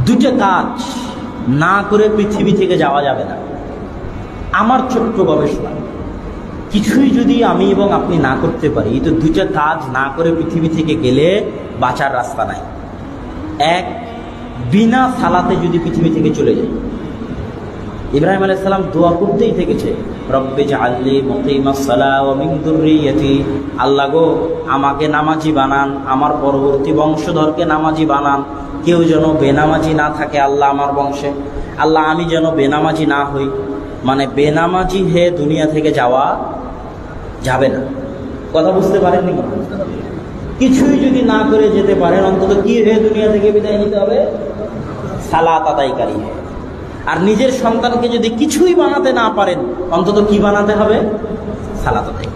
দুটো কাজ না করে পৃথিবী থেকে যাওয়া যাবে না। আমার ছোট্ট গবেষণা, কিছুই যদি আমি এবং আপনি না করতে পারি, তো দুটো কাজ না করে পৃথিবী থেকে গেলে বাঁচার রাস্তা নাই। এক, বিনা সালাতে যদি পৃথিবী থেকে চলে যায়। ইব্রাহিম আলাইহিস সালাম দোয়া করতেই থেকেছে, রব্বি জাআলনি মুকিমাস সালাহ ওয়া মিন যুররিয়্যাতি, আল্লাহ গো আমাকে নামাজি বানান, আমার পরবর্তী বংশধরকে নামাজি বানান, কেউ যেন বেনামাজি না থাকে আল্লাহ আমার বংশে, আল্লাহ আমি যেন বেনামাজি না হই। মানে বেনামাজি হয়ে দুনিয়া থেকে যাওয়া যাবে না। কথা বুঝতে পারেননি? কিছুই যদি না করে যেতে পারেন, অন্তত কি হয়ে দুনিয়া থেকে বিদায় নিতে হবে? সালাত আদায়কারী। আর নিজের সন্তানকে যদি কিছুই বানাতে না পারেন, অন্তত কি বানাতে হবে? সালাত আদায়।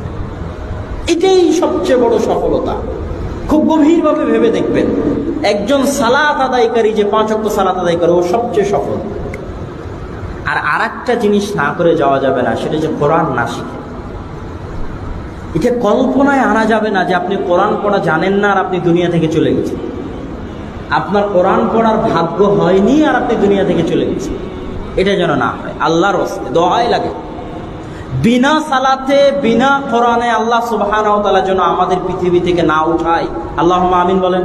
এটাই সবচেয়ে বড় সফলতা। খুব গভীরভাবে ভেবে দেখবেন, একজন সালাত আদায়কারী, যে 5 ওয়াক্ত সালাত আদায় করে, ও সবচেয়ে সফল। আর আরেকটা জিনিস না করে যাওয়া যাবে না, সেটা যে কোরআন না শিখে। এটা কল্পনায় আনা যাবে না যে আপনি কোরআন পড়া জানেন না আর আপনি দুনিয়া থেকে চলে গেছেন। আপনার কোরআন পড়ার ভাগ্য হয়নি আর আপনি দুনিয়া থেকে চলে গেছেন। এটা যেন না হয়। আল্লাহর রাস্তায় দোয়াই লাগে, বিনা সালাতে বিনা কোরআনে আল্লাহ সুবহানাহু ওয়া তাআলা যেন আমাদের পৃথিবী থেকে না উঠায়। আল্লাহুম্মা আমিন বলেন।